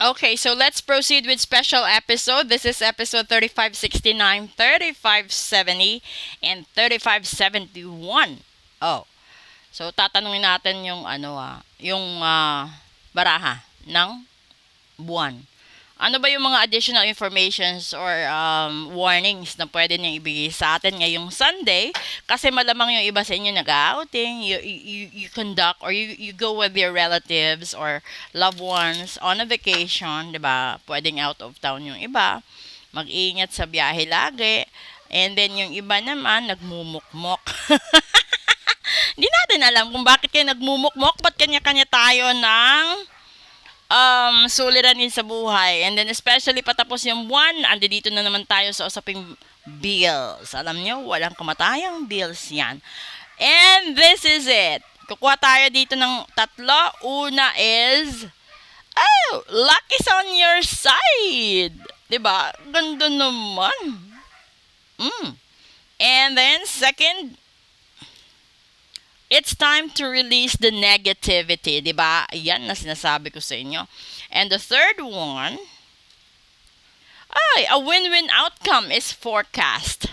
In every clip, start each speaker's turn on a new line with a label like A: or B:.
A: Okay, so let's proceed with special episode. This is episode 3569, 3570, and 3571. Oh, so tatanungin natin yung baraha ng buwan. Ano ba yung mga additional informations or warnings na pwede niyang ibigay sa atin ngayong Sunday? Kasi malamang yung iba sa inyo nag-outing, you conduct or you go with your relatives or loved ones on a vacation, di ba? Pwedeng out of town yung iba. Mag-iingat sa biyahe lagi. And then yung iba naman, nagmumukmok. Hindi natin alam kung bakit kayo nagmumukmok, ba't kanya-kanya tayo ng suliranin sa buhay. And then especially patapos yung buwan, andi dito na naman tayo sa usaping bills. Alam nyo, walang kamatayang bills yan. And this is it. Kukuha tayo dito ng tatlo. Una is, luck is on your side. Diba? Ganda naman. And then second, it's time to release the negativity, di ba? Yan na sinasabi ko sa inyo. And the third one, a win-win outcome is forecast.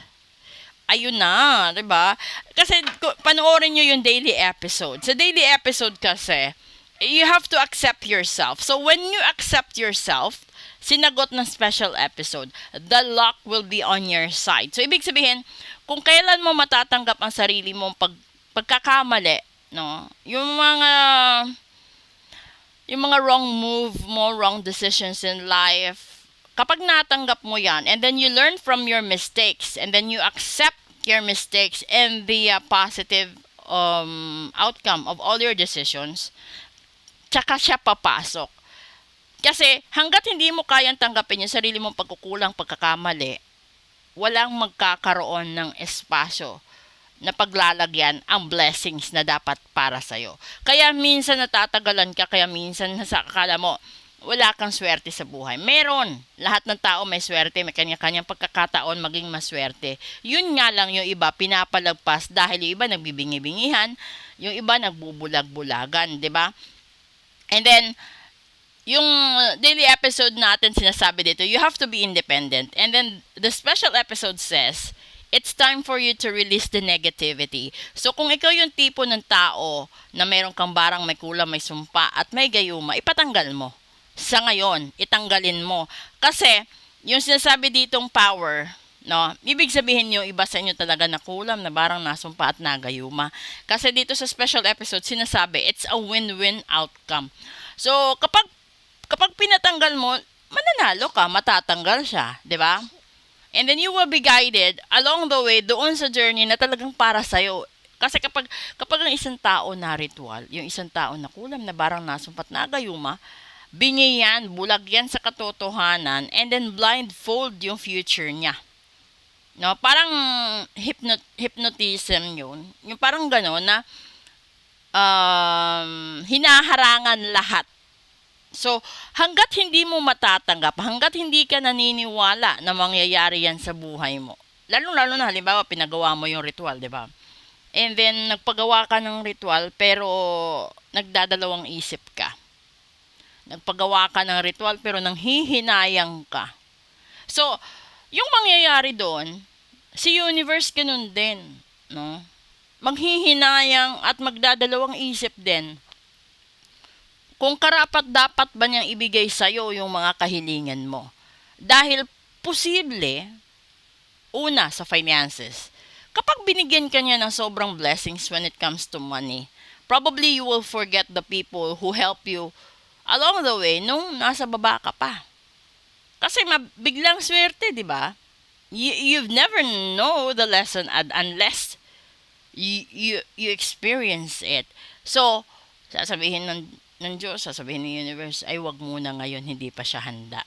A: Ayun na, di ba? Kasi panoorin nyo yung daily episode. Sa daily episode kasi, you have to accept yourself. So when you accept yourself, sinagot ng special episode, the luck will be on your side. So ibig sabihin, kung kailan mo matatanggap ang sarili mong pagkakamali, no? Yung mga wrong move mo, wrong decisions in life, kapag natanggap mo yan, and then you learn from your mistakes, and then you accept your mistakes and the positive outcome of all your decisions, tsaka siya papasok. Kasi hanggat hindi mo kayang tanggapin yung sarili mong pagkukulang, pagkakamali, walang magkakaroon ng espasyo na paglalagyan ang blessings na dapat para sa'yo. Kaya minsan natatagalan ka, kaya minsan akala mo, wala kang swerte sa buhay. Meron. Lahat ng tao may swerte, may kanya-kanyang pagkakataon maging maswerte. Yun nga lang yung iba pinapalagpas dahil yung iba nagbibingi-bingihan, yung iba nagbubulag-bulagan, di ba? And then, yung daily episode natin sinasabi dito, you have to be independent. And then, the special episode says, it's time for you to release the negativity. So, kung ikaw yung tipo ng tao na meron kang barang may kulang, may sumpa, at may gayuma, ipatanggal mo. Sa ngayon, itanggalin mo. Kasi, yung sinasabi ditong power, no, ibig sabihin yung iba sa inyo talaga na kulam, na barang nasumpa at nagayuma. Kasi dito sa special episode, sinasabi, it's a win-win outcome. So, kapag pinatanggal mo, mananalo ka, matatanggal siya, di ba? And then you will be guided along the way doon sa journey na talagang para sa'yo. Kasi kapag ang isang tao na ritual, yung isang tao na kulam na barang nasumpat na agayuma, bingi yan, bulag yan sa katotohanan, and then blindfold yung future niya. No, parang hypnotism yun. Yung parang gano'n na hinaharangan lahat. So, hanggat hindi mo matatanggap, hanggat hindi ka naniniwala na mangyayari yan sa buhay mo, lalo-lalo na halimbawa pinagawa mo yung ritual, di ba? And then, nagpagawa ka ng ritual pero nagdadalawang isip ka. Nagpagawa ka ng ritual pero nanghihinayang ka. So, yung mangyayari doon, si universe ganun din, no? Maghihinayang at magdadalawang isip din kung karapat-dapat ba niyang ibigay sa'yo yung mga kahilingan mo. Dahil posible, una sa finances, kapag binigyan ka niya ng sobrang blessings when it comes to money, probably you will forget the people who help you along the way nung nasa baba ka pa. Kasi biglang swerte, di ba? You've never know the lesson unless you experience it. So, sasabihin ng Diyos, sasabihin ng universe, ay wag muna ngayon, hindi pa siya handa.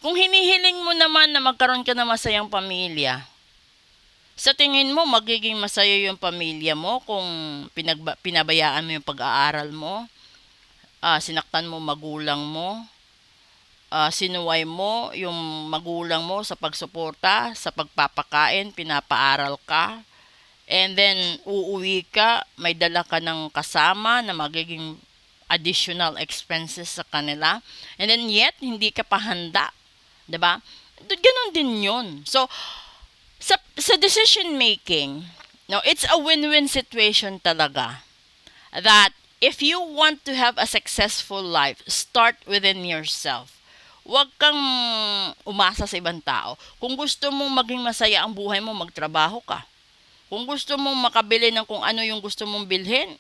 A: Kung hinihiling mo naman na magkaroon ka ng masayang pamilya, sa tingin mo, magiging masaya yung pamilya mo kung pinabayaan mo yung pag-aaral mo, sinaktan mo magulang mo, sinuway mo yung magulang mo sa pagsuporta, sa pagpapakain, pinapaaral ka, and then uuwi ka, may dala ka ng kasama na magiging additional expenses sa kanila. And then yet, hindi ka pa handa. Diba? Ganon din yun. So, sa decision making, no, it's a win-win situation talaga. That if you want to have a successful life, start within yourself. Huwag kang umasa sa ibang tao. Kung gusto mong maging masaya ang buhay mo, magtrabaho ka. Kung gusto mong makabili ng kung ano yung gusto mong bilhin,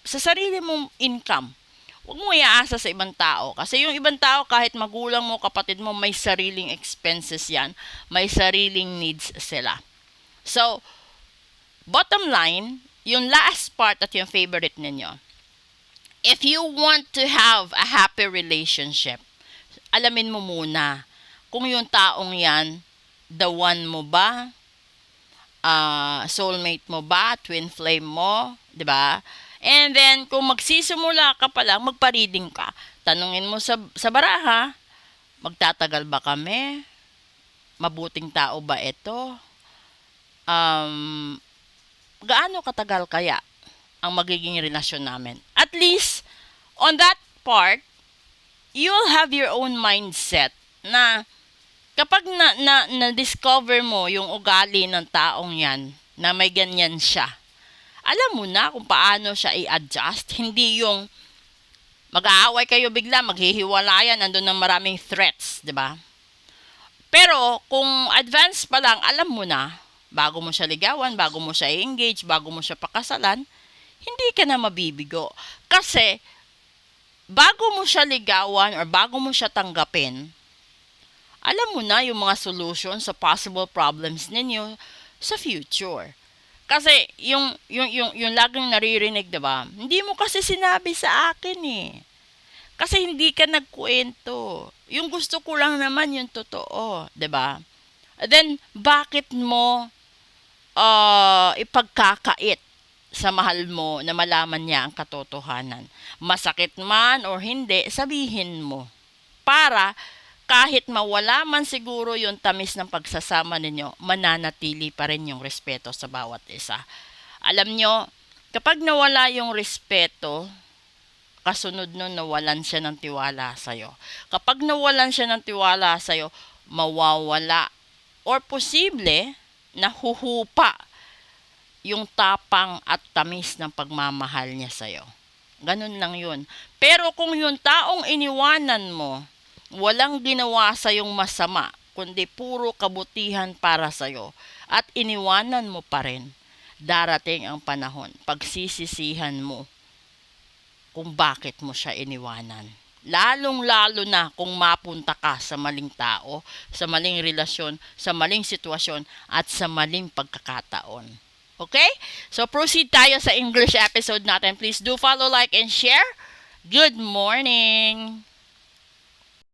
A: sa sarili mong income. Huwag mo iaasa sa ibang tao. Kasi yung ibang tao, kahit magulang mo, kapatid mo, may sariling expenses yan. May sariling needs sila. So, bottom line, yung last part at yung favorite ninyo. If you want to have a happy relationship, alamin mo muna kung yung taong yan, the one mo ba? Soulmate mo ba? Twin flame mo? 'Di ba? And then, kung magsisimula ka pa lang, magpa-reading ka. Tanungin mo sa baraha, magtatagal ba kami? Mabuting tao ba ito? Gaano katagal kaya ang magiging relasyon namin? At least, on that part, you'll have your own mindset na kapag na-discover mo yung ugali ng taong yan, na may ganyan siya, alam mo na kung paano siya i-adjust. Hindi yung mag-aaway kayo bigla, maghihiwalayan, nandun ng maraming threats, di ba? Pero kung advance pa lang, alam mo na, bago mo siya ligawan, bago mo siya i-engage, bago mo siya pakasalan, hindi ka na mabibigo. Kasi, bago mo siya ligawan or bago mo siya tanggapin, alam mo na yung mga solution sa possible problems ninyo sa future. Kasi yung laging naririnig, 'di ba? Hindi mo kasi sinabi sa akin eh. Kasi hindi ka nagkuwento. Yung gusto ko lang naman yung totoo, 'di ba? Then bakit mo ipagkakait sa mahal mo na malaman niya ang katotohanan? Masakit man or hindi, sabihin mo. Para kahit mawala man siguro yung tamis ng pagsasama ninyo, mananatili pa rin yung respeto sa bawat isa. Alam nyo, kapag nawala yung respeto, kasunod nun nawalan siya ng tiwala sa'yo. Kapag nawalan siya ng tiwala sa'yo, mawawala or posible na huhupa yung tapang at tamis ng pagmamahal niya sa'yo. Ganun lang yun. Pero kung yung taong iniwanan mo, walang ginawa sa yung masama, kundi puro kabutihan para sa'yo, at iniwanan mo pa rin, darating ang panahon, pagsisisihan mo kung bakit mo siya iniwanan. Lalong-lalo na kung mapunta ka sa maling tao, sa maling relasyon, sa maling sitwasyon, at sa maling pagkakataon. Okay? So proceed tayo sa English episode natin. Please do follow, like, and share. Good morning!